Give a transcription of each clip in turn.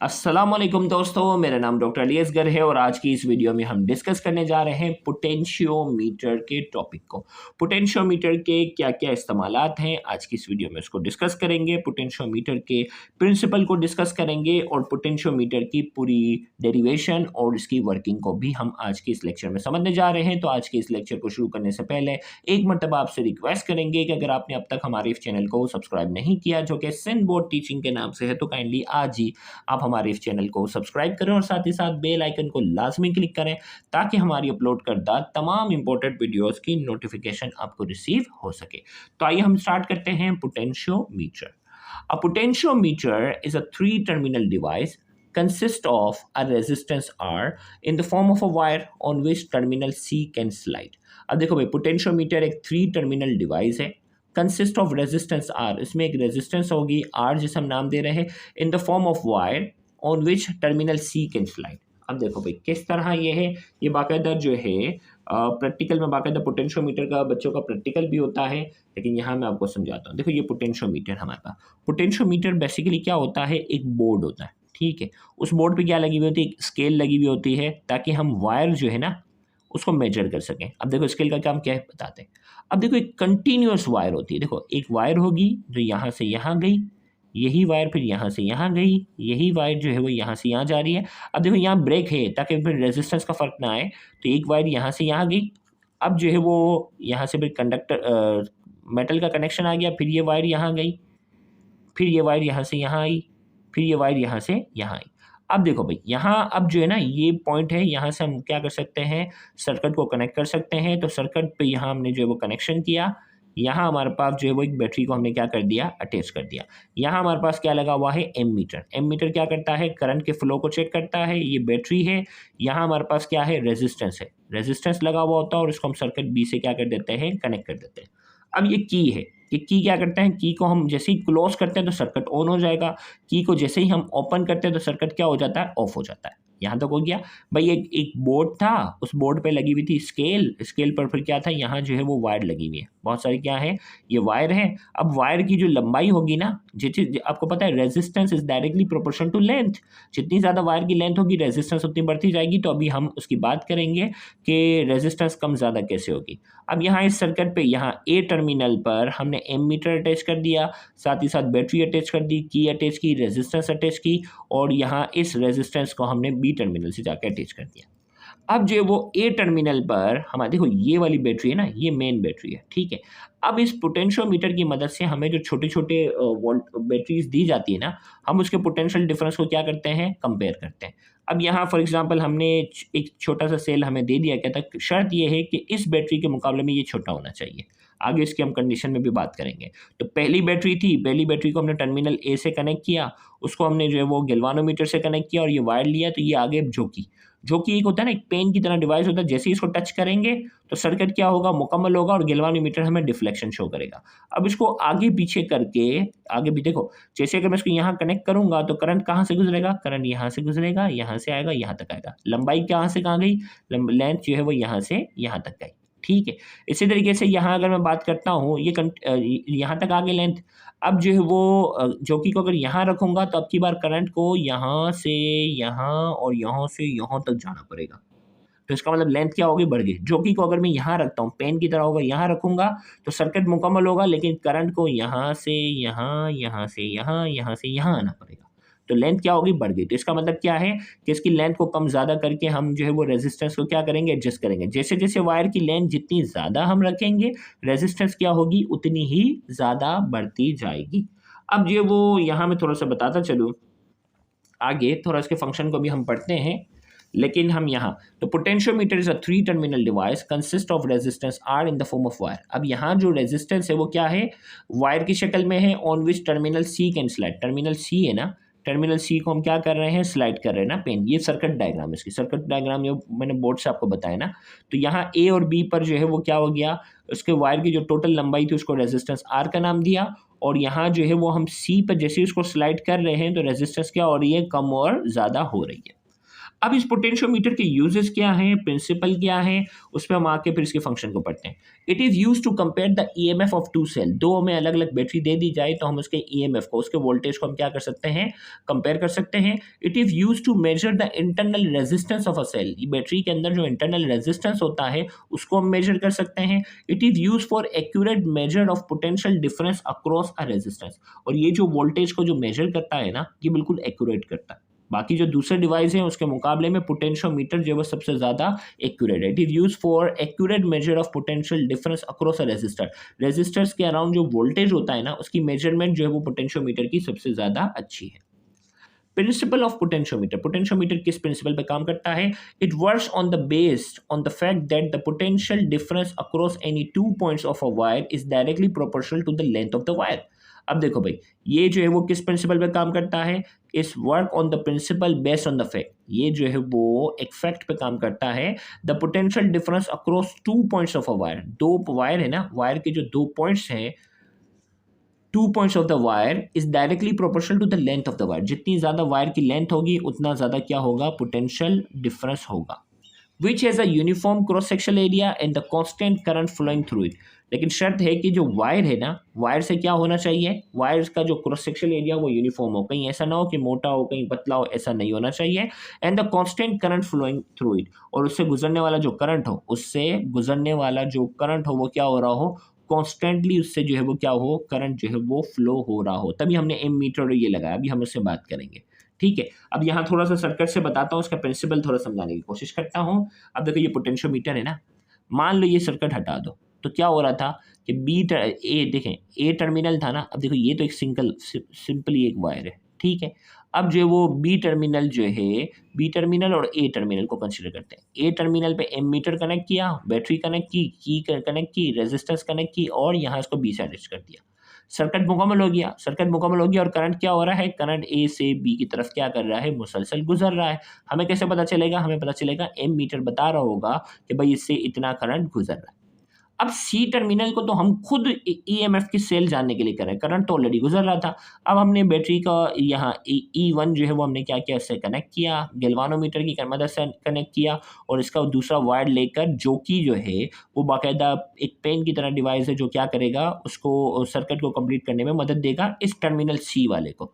अस्सलामुअलैकुम दोस्तों, मेरा नाम डॉक्टर अली असगर है और आज की इस वीडियो में हम डिस्कस करने जा रहे हैं पोटेंशियोमीटर के टॉपिक को। पोटेंशियोमीटर के क्या-क्या इस्तेमालात हैं, आज की इस वीडियो में उसको डिस्कस करेंगे। पोटेंशियोमीटर के प्रिंसिपल को डिस्कस करेंगे और पोटेंशियोमीटर की पूरी डेरिवेशन और इसकी वर्किंग को भी हम आज के इस लेक्चर में समझने जा रहे हैं। तो आज के इस लेक्चर को शुरू करने से पहले एक मरतबा आपसे रिक्वेस्ट करेंगे कि अगर आपने अब तक हमारे इस चैनल को सब्सक्राइब नहीं किया, जो कि सिंध बोर्ड टीचिंग के नाम से है, तो काइंडली आज ही आप हमारे इस चैनल को सब्सक्राइब करें और साथ ही साथ बेल आइकन को लाजमी क्लिक करें ताकि हमारी अपलोड करदा तमाम इंपॉर्टेंट वीडियोस की नोटिफिकेशन आपको रिसीव हो सके। तो आइए हम स्टार्ट करते हैं potentiometer. A potentiometer is a three-terminal device consist of a resistance R in the form of a wire on which terminal C can slide। अब देखो भाई, पोटेंशियोमीटर एक थ्री टर्मिनल डिवाइस है, कंसिस्ट ऑफ रेजिस्टेंस R, इसमें एक resistance होगी R जिसे हम नाम दे रहे हैं, इन the form of wire on which terminal C can slide. अब देखो भाई किस तरह ये है, ये बाकायदा जो है प्रैक्टिकल में बाकायदा पोटेंशियोमीटर का बच्चों का प्रैक्टिकल भी होता है, लेकिन यहाँ मैं आपको समझाता हूँ। देखो ये पोटेंशियोमीटर हमारे पास, पोटेंशियोमीटर बेसिकली क्या होता है, एक बोर्ड होता है, ठीक है। उस बोर्ड पे क्या लगी हुई होती है, एक स्केल लगी हुई होती है ताकि हम वायर जो है ना उसको मेजर कर सकें। अब देखो स्केल का काम क्या है बताते हैं। अब देखो एक कंटिन्यूअस वायर होती है, देखो एक वायर होगी जो यहाँ से यहाँ गई, यही वायर फिर यहाँ से यहाँ गई, यही वायर जो है वो यहाँ से यहाँ जा रही है। अब देखो यहाँ ब्रेक है ताकि फिर रेजिस्टेंस का फर्क ना आए, तो एक वायर यहाँ से यहाँ गई, अब जो है वो यहाँ से फिर कंडक्टर मेटल का कनेक्शन आ गया, फिर ये वायर यहाँ गई, फिर ये वायर यहाँ से यहाँ आई, फिर ये वायर यहाँ से यहाँ आई। अब देखो भाई यहाँ अब जो है ना ये पॉइंट है, यहाँ से हम क्या कर सकते हैं, सर्किट को कनेक्ट कर सकते हैं। तो सर्किट पे यहाँ हमने जो है वो कनेक्शन किया, यहाँ हमारे पास जो है वो एक बैटरी को हमने क्या कर दिया, अटैच कर दिया। यहाँ हमारे पास क्या लगा हुआ है, एमीटर। एमीटर क्या करता है, करंट के फ्लो को चेक करता है। ये बैटरी है, यहाँ हमारे पास क्या है, रेजिस्टेंस है, रेजिस्टेंस लगा हुआ होता है और इसको हम सर्किट बी से क्या कर देते हैं, कनेक्ट कर देते हैं। अब ये की है, ये की क्या करते हैं, की को हम जैसे ही क्लोज करते हैं तो सर्किट ऑन हो जाएगा, की को जैसे ही हम ओपन करते हैं तो सर्किट क्या हो जाता है, ऑफ हो जाता है। यहाँ तक हो गया भाई। एक बोर्ड था, उस बोर्ड पे लगी हुई थी स्केल, स्केल पर फिर क्या था, यहाँ जो है वो वायर लगी हुई है, बहुत सारी क्या है, ये वायर है। अब वायर की जो लंबाई होगी ना, जितनी आपको पता है resistance is directly proportional to length, जितनी ज़्यादा वायर की लेंथ होगी रेजिस्टेंस उतनी बढ़ती जाएगी। तो अभी हम उसकी बात करेंगे कि रेजिस्टेंस कम ज़्यादा कैसे होगी। अब यहाँ इस सर्किट पे यहाँ ए टर्मिनल पर हमने एमीटर अटैच कर दिया, साथ ही साथ बैटरी अटैच कर दी, की अटैच की, रेजिस्टेंस अटैच की, और यहाँ इस रेजिस्टेंस को हमने बी टर्मिनल से जाकर अटैच कर दिया। अब जो वो ए टर्मिनल पर हमारे देखो ये वाली बैटरी है ना, ये मेन बैटरी है, ठीक है। अब इस पोटेंशियोमीटर की मदद से हमें जो छोटे छोटे वोल्ट बैटरीज दी जाती है ना, हम उसके पोटेंशियल डिफरेंस को क्या करते हैं, कंपेयर करते हैं। अब यहाँ फॉर एग्जांपल हमने एक छोटा सा सेल हमें दे दिया, कहता है शर्त ये है कि इस बैटरी के मुकाबले में ये छोटा होना चाहिए। आगे इसकी हम कंडीशन में भी बात करेंगे। तो पहली बैटरी थी, पहली बैटरी को हमने टर्मिनल ए से कनेक्ट किया, उसको हमने जो है वो गैल्वानोमीटर से कनेक्ट किया और ये वायर लिया, तो ये आगे झोंकी। झोंकी एक होता है ना, एक पेन की तरह डिवाइस होता है, जैसे ही इसको टच करेंगे तो सर्किट क्या होगा, मुकम्मल होगा और गैल्वानोमीटर हमें डिफ्लेक्शन शो करेगा। अब इसको आगे पीछे करके, आगे भी देखो, जैसे अगर मैं इसको यहाँ कनेक्ट करूंगा तो करंट कहाँ से गुजरेगा, करंट यहाँ से गुजरेगा, यहाँ से आएगा, यहाँ तक आएगा। लंबाई कहाँ से कहाँ गई, लेंथ जो है वो यहाँ से यहाँ तक गई, ठीक है। इसी तरीके से यहाँ अगर मैं बात करता हूँ, ये यहाँ तक आगे लेंथ। अब जो है वो जॉकी को अगर यहाँ रखूँगा तो अब की बार करंट को यहाँ से यहाँ और यहाँ से यहाँ तक जाना पड़ेगा। तो इसका मतलब लेंथ क्या होगी, बढ़ गई। जॉकी को अगर मैं यहाँ रखता हूँ, पेन की तरह होगा, यहाँ रखूँगा तो सर्किट मुकम्मल होगा, लेकिन करंट को यहाँ से यहाँ, यहाँ से यहाँ, यहाँ से यहाँ आना पड़ेगा। तो लेंथ क्या होगी, बढ़ गई। तो इसका मतलब क्या है कि इसकी लेंथ को कम ज़्यादा करके हम जो है वो रेजिस्टेंस को क्या करेंगे, एडजस्ट करेंगे। जैसे जैसे वायर की लेंथ जितनी ज़्यादा हम रखेंगे, रेजिस्टेंस क्या होगी, उतनी ही ज़्यादा बढ़ती जाएगी। अब जो वो यहाँ मैं थोड़ा सा बताता चलूँ, आगे थोड़ा इसके फंक्शन को भी हम पढ़ते हैं, लेकिन हम यहाँ तो potentiometer is a three terminal device consist of resistance are in the form of wire. अब यहाँ जो रेजिस्टेंस है वो क्या है, वायर की शक्ल में है, on which terminal C can slide. Terminal C है ना, टर्मिनल सी को हम क्या कर रहे हैं, स्लाइड कर रहे हैं ना पेन। ये सर्किट डायग्राम, इसकी सर्किट डायग्राम जो मैंने बोर्ड से आपको बताया ना। तो यहाँ ए और बी पर जो है वो क्या हो गया, उसके वायर की जो टोटल लंबाई थी उसको रेजिस्टेंस आर का नाम दिया, और यहाँ जो है वो हम सी पर जैसे ही उसको स्लाइड कर रहे हैं तो रेजिस्टेंस क्या हो रही है, कम और ज़्यादा हो रही है। अब इस पोटेंशियोमीटर के यूजेस क्या हैं, प्रिंसिपल क्या है, उस पर हम आके फिर इसके फंक्शन को पढ़ते हैं। It is use to compare the EMF of two cell. दो हमें अलग अलग बैटरी दे दी जाए तो हम उसके ईएमएफ को, उसके वोल्टेज को हम क्या कर सकते हैं, कंपेयर कर सकते हैं। It is use to measure the internal resistance of a cell. Battery के अंदर जो इंटरनल रेजिस्टेंस होता है उसको हम मेजर कर सकते हैं। It is use for accurate measure of potential difference across a resistance. और ये जो वोल्टेज को जो मेजर करता है ना, ये बिल्कुल एक्यूरेट करता है। बाकी जो दूसरे डिवाइस हैं उसके मुकाबले में पोटेंशियोमीटर जो है वो सबसे ज़्यादा एक्यूरेट है। It is use for accurate measure of potential difference across a resistor. Resistors के अराउंड जो वोल्टेज होता है ना, उसकी मेजरमेंट जो है वो पोटेंशियोमीटर की सबसे ज़्यादा अच्छी है। Principle of potentiometer. पोटेंशियोमीटर किस प्रिंसिपल पे काम करता है? It works on the based on the fact that the potential difference across any two points of a wire is directly proportional to the length of the wire. अब देखो भाई, ये जो है वो किस प्रिंसिपल पे काम करता है? इस work on the principle based on the fact. ये जो है वो एक फैक्ट पे काम करता है। The potential difference across two points of a wire. दो वायर है ना, वायर के जो दो पॉइंट्स हैं, two points of the wire is directly proportional to the length of the wire. जितनी ज़्यादा वायर की लेंथ होगी उतना ज़्यादा क्या होगा, पोटेंशियल डिफरेंस होगा। Which has a uniform cross sectional area and the constant current flowing through it. लेकिन शर्त है कि जो वायर है ना, वायर से क्या होना चाहिए, वायर का जो क्रॉस सेक्शनल एरिया वो यूनिफॉर्म हो, कहीं ऐसा ना हो कि मोटा हो कहीं पतला हो, ऐसा नहीं होना चाहिए। And the constant current flowing through it, और उससे गुजरने वाला जो करंट हो, उससे गुजरने वाला जो करंट हो वो क्या हो रहा हो, कॉन्स्टेंटली उससे जो है वो क्या हो, करंट जो है वो फ्लो हो रहा हो। तभी हमने एम मीटर और ये लगाया, अभी हम उससे बात करेंगे। ठीक है, अब यहाँ थोड़ा सा सर्किट से बताता हूँ, उसका प्रिंसिपल थोड़ा समझाने की कोशिश करता हूँ। अब देखो ये पोटेंशियोमीटर है ना, मान लो ये सर्किट हटा दो, तो क्या हो रहा था कि ए देखें, ए टर्मिनल था ना। अब देखो ये तो एक सिंपली एक वायर है, ठीक है। अब जो वो बी टर्मिनल जो है, बी टर्मिनल और ए टर्मिनल को कंसीडर करते हैं। ए टर्मिनल पे एम मीटर कनेक्ट किया, बैटरी कनेक्ट की कनेक्ट की, रेजिस्टेंस कनेक्ट की, और यहाँ इसको बी से अटैच कर दिया। सर्किट मुकम्मल हो गया, सर्किट मुकम्मल हो गया, और करंट क्या हो रहा है, करंट ए से बी की तरफ क्या कर रहा है, मुसलसल गुजर रहा है। हमें कैसे पता चलेगा, हमें पता चलेगा एम मीटर बता रहा होगा कि भाई इससे इतना करंट गुजर रहा है। अब सी टर्मिनल को तो हम खुद ईएमएफ की सेल जानने के लिए कर रहे हैं, करंट तो ऑलरेडी गुजर रहा था। अब हमने बैटरी का यहाँ ई1 जो है वो हमने क्या किया, इससे कनेक्ट किया, गैल्वानोमीटर की मदद से कनेक्ट किया, और इसका दूसरा वायर लेकर, जो कि जो है वो बाकायदा एक पेन की तरह डिवाइस है, जो क्या करेगा, उसको सर्किट को कंप्लीट करने में मदद देगा इस टर्मिनल सी वाले को।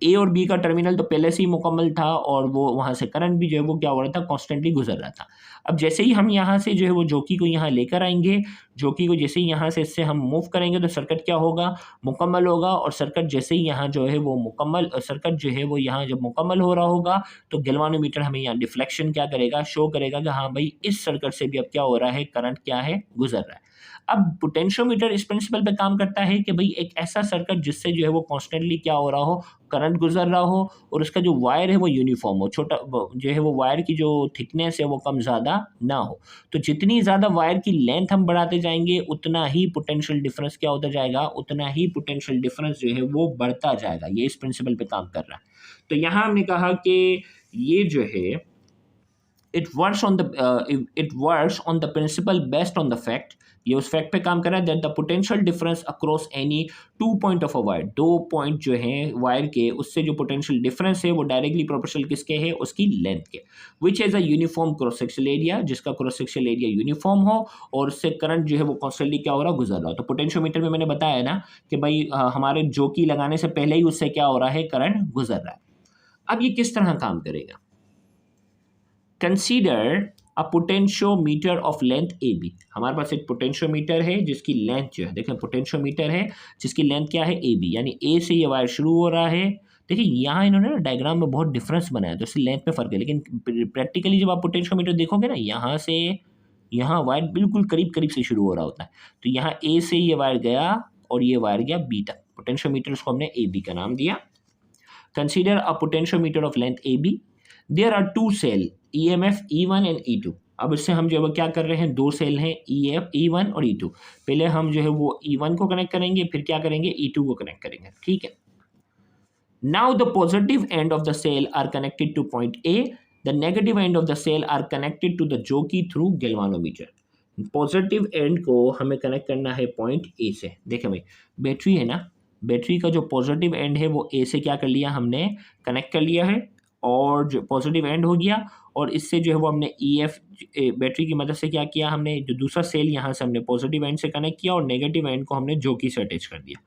ए और बी का टर्मिनल तो पहले से ही मुकम्मल था, और वो वहाँ से करंट भी जो है वो क्या हो रहा था, कॉन्स्टेंटली गुजर रहा था। अब जैसे ही हम यहाँ से जो है वो जोकी को यहाँ लेकर आएंगे, जोकी को जैसे ही यहाँ से इससे हम मूव करेंगे तो सर्किट क्या होगा, मुकम्मल होगा। और सर्किट जैसे ही यहाँ जो है वो मुकम्मल, सर्किट जो है वो यहाँ जब मुकम्मल हो रहा होगा तो गैल्वानोमीटर हमें यहाँ डिफ्लेक्शन क्या करेगा, शो करेगा कि हाँ भाई इस सर्किट से भी अब क्या हो रहा है, करंट क्या है, गुजर रहा है। अब पोटेंशियोमीटर इस प्रिंसिपल पे काम करता है कि भाई एक ऐसा सर्किट जिससे जो है वो कॉन्स्टेंटली क्या हो रहा हो, करंट गुजर रहा हो, और उसका जो वायर है वो यूनिफॉर्म हो, छोटा जो है वो वायर की जो थिकनेस है वो कम ज़्यादा ना हो। तो जितनी ज़्यादा वायर की लेंथ हम बढ़ाते जाएंगे उतना ही पोटेंशियल डिफरेंस क्या होता जाएगा, उतना ही पोटेंशियल डिफरेंस जो है वो बढ़ता जाएगा। ये इस प्रिंसिपल पे काम कर रहा है। तो यहाँ हमने कहा कि ये जो है it works on the principle based on the fact. ये उस फैक्ट पे काम कर रहा है that the potential difference across any two point of a wire. दो पॉइंट जो हैं वायर के, उससे जो पोटेंशियल डिफरेंस है वो डायरेक्टली प्रोपोर्शनल किसके है, उसकी लेंथ के। विच has a uniform cross sectional area, जिसका क्रॉस सेक्शनल एरिया यूनिफॉर्म हो, और उससे करंट जो है वो कॉन्स्टेंटली क्या हो रहा है, गुजर रहा हो। तो पोटेंशियोमीटर में मैंने बताया ना कि भाई हमारे जोकी लगाने से पहले ही उससे क्या हो रहा है, करंट गुजर रहा है। अब ये किस तरह काम करेगा, consider a potentiometer of length A B. हमारे पास एक पोटेंशियोमीटर है जिसकी लेंथ जो है, देखें पोटेंशियोमीटर है जिसकी लेंथ क्या है, ए बी, यानी ए से ये वायर शुरू हो रहा है। देखिए यहाँ इन्होंने ना डायग्राम में बहुत डिफरेंस बनाया तो इससे लेंथ में फ़र्क है, लेकिन प्रैक्टिकली जब आप पोटेंशियोमीटर देखोगे ना, यहाँ से यहाँ वायर बिल्कुल करीब करीब से शुरू हो रहा होता है। तो यहाँ ए से ये वायर गया और ये वायर गया बी तक, पोटेंशियोमीटर उसको हमने ए बी का नाम दिया। Consider a potentiometer of length A B, there are two cell EMF E1 and E2। अब इससे हम जो है वो क्या कर रहे हैं, दो सेल हैं E1 और E2। पहले हम जो है वो E1 को कनेक्ट करेंगे, फिर क्या करेंगे, E2 को कनेक्ट करेंगे, ठीक है। Now the positive end of the cell are connected to point A, the negative end of the cell are connected to the jockey through galvanometer. Positive end को हमें कनेक्ट करना है पॉइंट ए से। देखें भाई, बैटरी है ना, battery का जो पॉजिटिव एंड है वो ए से क्या कर लिया, हमने कनेक्ट कर लिया है, और जो पॉजिटिव एंड हो गया, और इससे जो है वो हमने EF बैटरी की मदद से क्या किया, हमने जो दूसरा सेल यहाँ से हमने पॉजिटिव एंड से कनेक्ट किया और नेगेटिव एंड को हमने जोकी से अटैच कर दिया।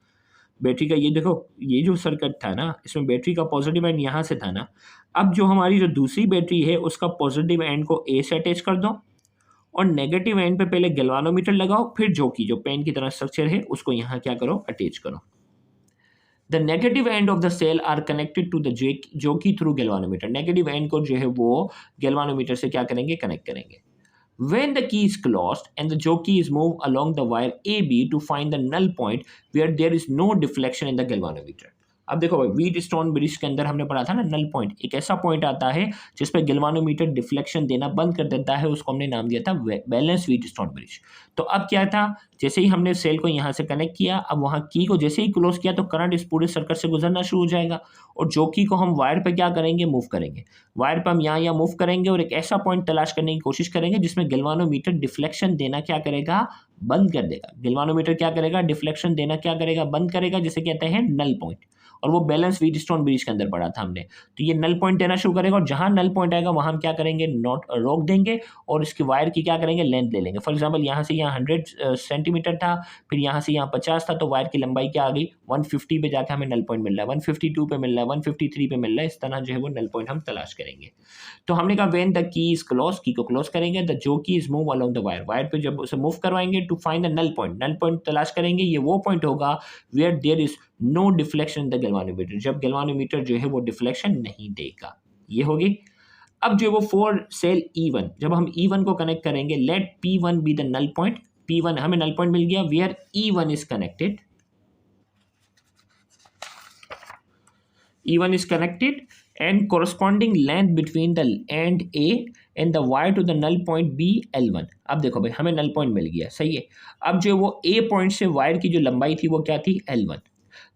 बैटरी का ये देखो, ये जो सर्किट था ना, इसमें बैटरी का पॉजिटिव एंड यहाँ से था ना। अब जो हमारी जो दूसरी बैटरी है उसका पॉजिटिव एंड को A से अटैच कर दो और नेगेटिव एंड पे पहले गैल्वानोमीटर लगाओ, फिर जोकी जो पेन की तरह स्ट्रक्चर है उसको यहाँ क्या करो, अटैच करो। The negative end of the cell are connected to the jockey through galvanometer. Negative end को जो है वो गैल्वानोमीटर से क्या करेंगे, कनेक्ट करेंगे। When the key is closed and the jockey is moved along the wire AB to find the null point where there is no deflection in the galvanometer. अब देखो भाई, व्हीट स्टोन ब्रिज के अंदर हमने पढ़ा था ना, नल पॉइंट एक ऐसा पॉइंट आता है जिस पे गैल्वानोमीटर डिफ्लेक्शन देना बंद कर देता है, उसको हमने नाम दिया था बैलेंस व्हीट स्टोन ब्रिज। तो अब क्या था, जैसे ही हमने सेल को यहाँ से कनेक्ट किया, अब वहाँ की को जैसे ही क्लोज किया तो करंट इस पूरे सर्किट से गुजरना शुरू हो जाएगा, और जोकी को हम वायर पे क्या करेंगे, मूव करेंगे। वायर पे हम यहाँ मूव करेंगे और एक ऐसा पॉइंट तलाश करने की कोशिश करेंगे जिसमें गैल्वानोमीटर डिफ्लेक्शन देना क्या करेगा, बंद कर देगा। गैल्वानोमीटर क्या करेगा, डिफ्लेक्शन देना क्या करेगा, बंद करेगा, जिसे कहते हैं नल पॉइंट। और वो बैलेंस व्हीट स्टोन ब्रिज के अंदर पढ़ा था हमने। तो ये नल पॉइंट देना शुरू करेगा और जहां नल पॉइंट आएगा वहां हम क्या करेंगे, नॉट रोक देंगे और इसकी वायर की क्या करेंगे, लेंथ ले लेंगे। फॉर एग्जांपल यहाँ से यहाँ 100 सेंटीमीटर था, फिर यहाँ से यहाँ 50 था, तो वायर की लंबाई क्या आ गई, 150 पे जाकर हमें नल पॉइंट मिल रहा है, 152 पे मिल रहा है, 153 पे मिल रहा है। इस तरह जो है वो नल पॉइंट हम तलाश करेंगे। तो हमने कहा when the key is close, key को क्लोज करेंगे, द जो key is move along the wire, wire पे जब उसे मूव करवाएंगे to find the null point, null point तलाश करेंगे। ये वो पॉइंट होगा where there is no deflection in the galvanometer, जब गैल्वानोमीटर जो है वो डिफ्लेक्शन नहीं देगा। ये होगी। अब जो है वो फॉर सेल E1, जब हम E1 को कनेक्ट करेंगे, let P1 be the null point. P1 हमें नल पॉइंट मिल गया where E1 is connected, E1 is connected and corresponding length between the end A and the wire to the null point B L1। अब देखो भाई, हमें null point मिल गया, सही है। अब जो वो A पॉइंट से वायर की जो लंबाई थी वो क्या थी, L1।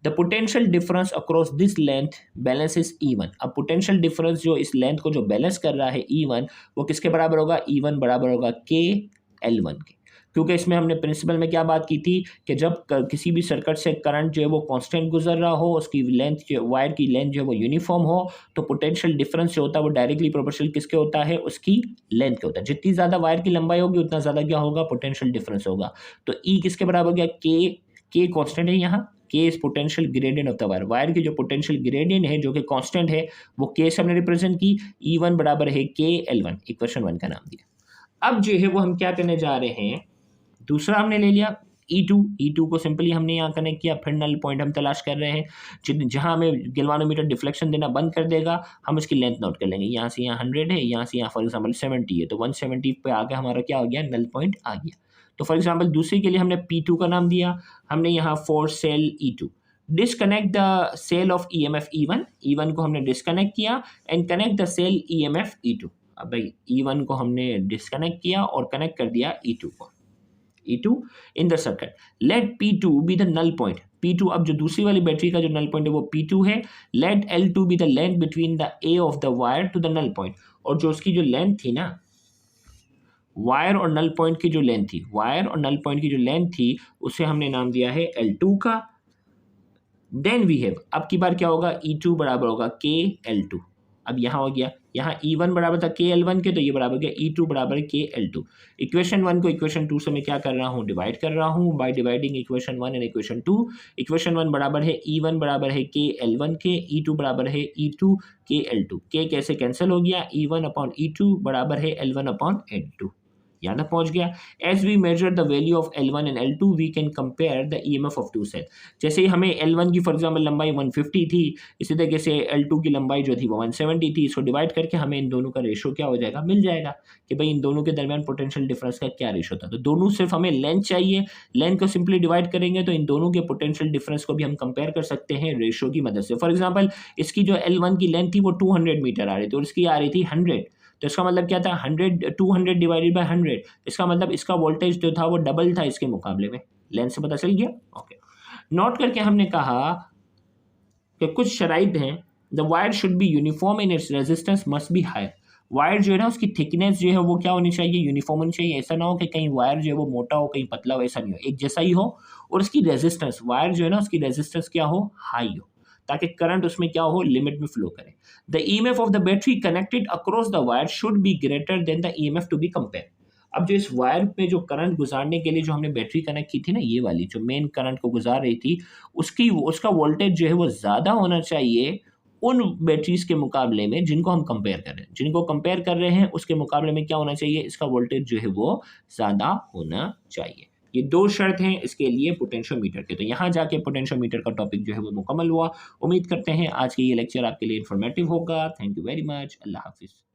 The potential difference across this length balances E1। अब पोटेंशियल डिफरेंस जो इस लेंथ को जो बैलेंस कर रहा है E1, वो किसके बराबर होगा, E1 बराबर होगा K L1 के। क्योंकि इसमें हमने प्रिंसिपल में क्या बात की थी कि जब किसी भी सर्किट से करंट जो है वो कांस्टेंट गुजर रहा हो, उसकी लेंथ जो वायर की लेंथ जो है वो यूनिफॉर्म हो, तो पोटेंशियल डिफरेंस जो होता है वो डायरेक्टली प्रोपोर्शनल किसके होता है, उसकी लेंथ के होता है। जितनी ज़्यादा वायर की लंबाई होगी उतना ज़्यादा क्या होगा, पोटेंशियल डिफरेंस होगा। तो ई किसके बराबर हो गया, के कॉन्स्टेंट है यहाँ, के is potential gradient of the wire, wire की जो पोटेंशियल ग्रेडियंट है जो कि कांस्टेंट है वो के से हमने रिप्रेजेंट की, E1 बराबर है के L1, इक्वेशन 1 का नाम दिया। अब जो है वो हम क्या करने जा रहे हैं, दूसरा हमने ले लिया E2 को सिंपली हमने यहाँ कनेक्ट किया, फिर नल पॉइंट हम तलाश कर रहे हैं जहाँ हमें गैल्वानोमीटर डिफ्लेक्शन देना बंद कर देगा, हम इसकी लेंथ नोट कर लेंगे। यहाँ से यहाँ 100 है, यहाँ से यहाँ फॉर एग्जांपल 70 है, तो 170 पे आके हमारा क्या हो गया, नल पॉइंट आ गया। तो फॉर एग्जांपल दूसरे के लिए हमने P2 का नाम दिया, हमने यहाँ for cell E2 disconnect the cell of EMF E1 को हमने डिसकनेक्ट किया and connect the cell EMF E2। अब भाई E1 को हमने डिसकनेक्ट किया और कनेक्ट कर दिया E2 को, E2 in the circuit, let P2 be the null point। P2 अब जो दूसरी वाली बैटरी का जो नल पॉइंट है वो P2 है। let L2 be the length between the A of the wire to the null point। और जो उसकी जो लेंथ थी ना, वायर और नल पॉइंट की जो लेंथ थी, वायर और नल पॉइंट की जो लेंथ थी उसे हमने नाम दिया है L2 का। देन वी हैव, अब की बार क्या होगा, E2 बराबर होगा K L2। अब यहाँ हो गया, यहाँ E1 बराबर था के L1 के, तो ये बराबर गया E2 बराबर के L2। इक्वेशन 1 को इक्वेशन 2 से मैं क्या कर रहा हूँ, डिवाइड कर रहा हूँ by dividing equation 1 and equation 2। Equation 1 बराबर है E1 बराबर है के L1 के, E2 बराबर है E2 के L2। के कैसे कैंसिल हो गया, E1 अपॉन E2 बराबर है L1 अपॉन L2। यहाँ तक पहुंच गया। As we measure the value of L1 and L2 we can compare the EMF of two cell. जैसे ही हमें L1 की फॉर एग्जाम्पल लंबाई 150 थी, इसी तरीके से L2 की लंबाई जो थी वो 170 थी। इसको डिवाइड करके हमें इन दोनों का रेशो क्या हो जाएगा, मिल जाएगा कि भाई इन दोनों के दरमियान पोटेंशियल डिफरेंस का क्या रेशो था। तो दोनों सिर्फ हमें लेंथ चाहिए, लेंथ को सिंपली डिवाइड करेंगे तो इन दोनों के पोटेंशियल डिफरेंस को भी हम कंपेयर कर सकते हैं रेशो की मदद से। फॉर एग्जाम्पल इसकी जो L1 की लेंथ थी वो 200 मीटर आ रही थी और इसकी आ रही थी 100, तो इसका मतलब क्या था, 200 डिवाइडेड बाय 100, इसका मतलब इसका वोल्टेज जो था वो डबल था इसके मुकाबले में। लेंथ से पता चल गया, ओके। नोट करके हमने कहा कि कुछ शराइत हैं, the wire should be uniform in its resistance must be high. Wire जो है ना उसकी थिकनेस जो है वो क्या होनी चाहिए, यूनिफॉर्म होनी चाहिए। ऐसा ना हो कि कहीं वायर जो है वो मोटा हो कहीं पतला हो, ऐसा नहीं हो, एक जैसा ही हो। और उसकी रेजिस्टेंस, वायर जो है ना उसकी रेजिस्टेंस क्या हो, हाई हो। ताकि करंट उसमें क्या हो, लिमिट में फ्लो करे। The EMF of the battery connected across the wire should be greater than the EMF to be compare. अब जो इस वायर पे जो करंट गुजारने के लिए जो हमने बैटरी कनेक्ट की थी ना, ये वाली जो मेन करंट को गुजार रही थी, उसका वोल्टेज जो है वो ज़्यादा होना चाहिए उन बैटरीज के मुकाबले में जिनको हम कंपेयर कर रहे हैं। जिनको कंपेयर कर रहे हैं उसके मुकाबले में क्या होना चाहिए, इसका वोल्टेज जो है वो ज़्यादा होना चाहिए। ये 2 शर्त हैं इसके लिए पोटेंशियोमीटर के। तो यहाँ जाके पोटेंशियोमीटर का टॉपिक जो है वो मुकम्मल हुआ। उम्मीद करते हैं आज के ये लेक्चर आपके लिए इन्फॉर्मेटिव होगा। Thank you very much. अल्लाह हाफ़िज़।